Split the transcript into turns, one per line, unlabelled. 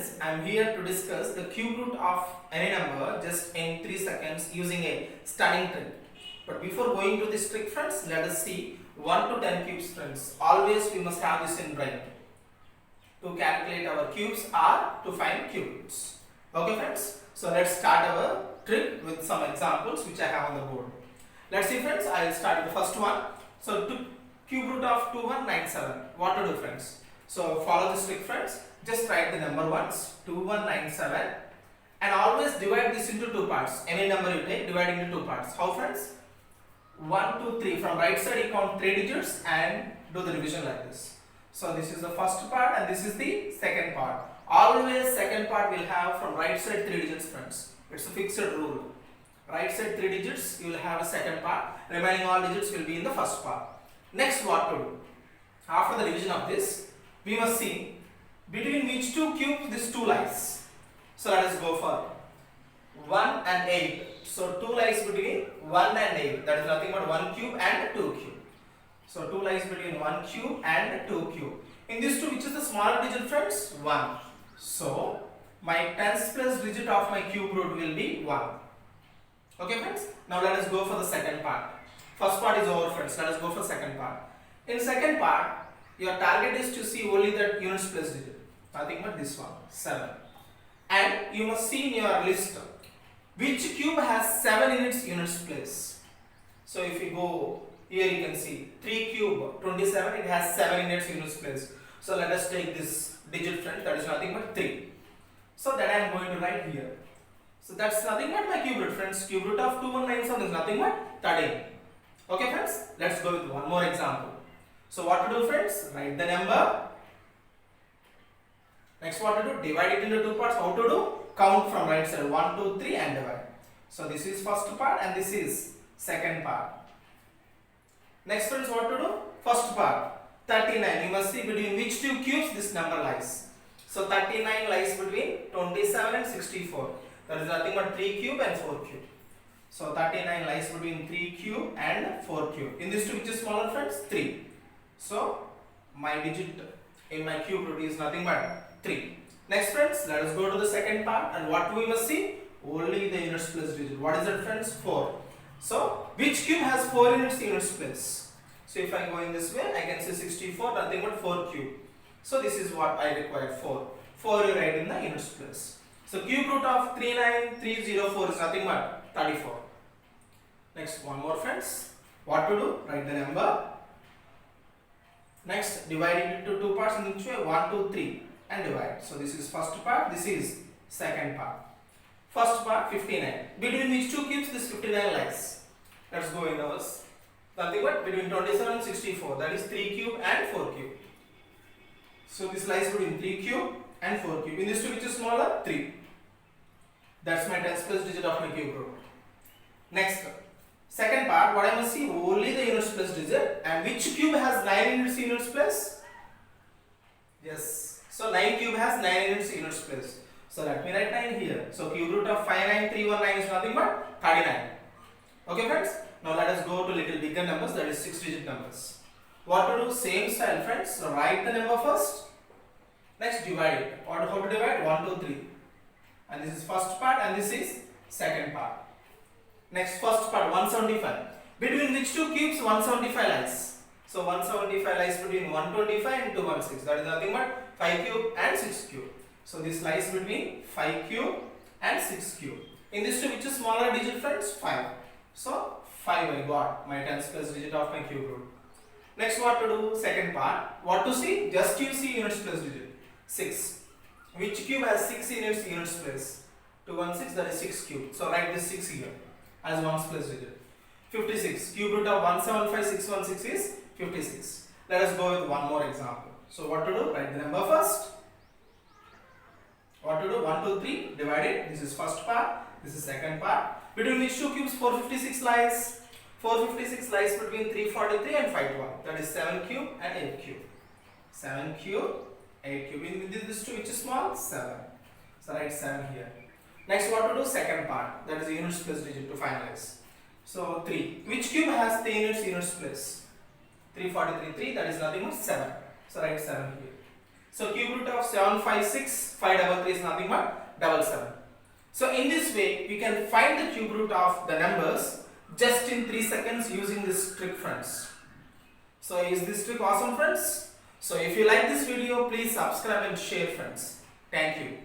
friends, I am here to discuss the cube root of any number just in 3 seconds using a stunning trick. But before going to this trick friends, let us see 1 to 10 cubes friends. Always we must have this in brain. To calculate our cubes or to find cube roots. Okay friends, so let's start our trick with some examples which I have on the board. Let's see friends, I will start with the first one. So to cube root of 2197, what to do friends? So follow this trick friends, just write the number ones 2197 and always divide this into two parts. Any number you take, divide into two parts. How friends? 1, 2, 3. From right side you count 3 digits and do the division like this. So this is the first part and this is the second part. Always second part will have from right side 3 digits friends. It's a fixed rule. Right side 3 digits you will have a second part. Remaining all digits will be in the first part. Next what to do? After the division of this, we must see between which two cubes these 2 lies. So let us go for 1 and 8. So 2 lies between 1 and 8. That is nothing but 1 cube and 2 cube. So 2 lies between 1 cube and 2 cube. In these two, which is the smaller digit friends? 1. So my tens place digit of my cube root will be 1. Okay friends? Now let us go for the second part. First part is over friends. Let us go for second part. In second part, your target is to see only that units place digit. Nothing but this one, 7. And you must see in your list which cube has 7 in its units place. So if you go here, you can see 3 cube 27, it has 7 in its units place. So let us take this digit friend, that is nothing but 3. So that I am going to write here. So that's nothing but my cube root friends. Cube root of 2197 is nothing but 13. Okay friends, let's go with one more example. So what to do friends? Write the number. Next what to do? Divide it into two parts. How to do? Count from right side 1, 2, 3 and divide. So this is first part and this is second part. Next friends, what to do? First part 39. You must see between which two cubes this number lies. So 39 lies between 27 and 64. That is nothing but 3 cube and 4 cube. So 39 lies between 3 cube and 4 cube. In this two, which is smaller friends? 3. So my digit in my cube root is nothing but 3. Next friends, let us go to the second part and what we must see? Only the units place digit. What is that friends? 4. So which cube has 4 in its units place? So if I go in this way, I can see 64, nothing but 4 cube. So this is what I require, 4. 4 you write in the units place. So cube root of 39304 is nothing but 34. Next one more friends. What to do? Write the number. Next divide it into two parts in which way? 1, 2, 3 and divide. So this is first part, this is second part. First part 59. Between which two cubes this 59 lies? Let's go in ours. Nothing but between 27 and 64. That is 3 cube and 4 cube. So this lies between 3 cube and 4 cube. In this two, which is smaller? 3. That's my tens place digit of my cube root. Next, second part, what I must see? Only the units place digit. And which cube has 9 in its units place? Yes. So 9 cube has 9 in its units place. So let me write 9 here. So cube root of 59319 is nothing but 39. Okay friends? Now let us go to little bigger numbers, that is 6 digit numbers. What to do? Same style friends. So write the number first. Next divide it. How to divide? 1, 2, 3. And this is first part and this is second part. Next first part 175. Between which two cubes 175 lies? So 175 lies between 125 and 216. That is nothing but 5 cube and 6 cube. So this lies between 5 cube and 6 cube. In this two, which is smaller digit friends? 5. So 5 I got my tens place digit of my cube root. Next what to do? Second part. What to see? Just you see units place digit. 6. Which cube has 6 in its units place? 216, that is 6 cube. So write this 6 here as 1's place digit. 56. Cube root of 175616 is 56. Let us go with one more example. So what to do? Write the number first. What to do? 1, 2, 3. Divide it. This is first part. This is second part. Between which two cubes 456 lies? 456 lies between 343 and 512. That is 7 cube and 8 cube. 7 cube, 8 cube. In this two, which is small? 7. So write 7 here. Next what to do? Second part. That is units place digit to finalize. So 3. Which cube has 3 units place? 343, 3. That is nothing but 7. So write 7 here. So cube root of 756, 533 is nothing but 77. So in this way, we can find the cube root of the numbers just in 3 seconds using this trick, friends. So is this trick awesome, friends? So if you like this video, please subscribe and share, friends. Thank you.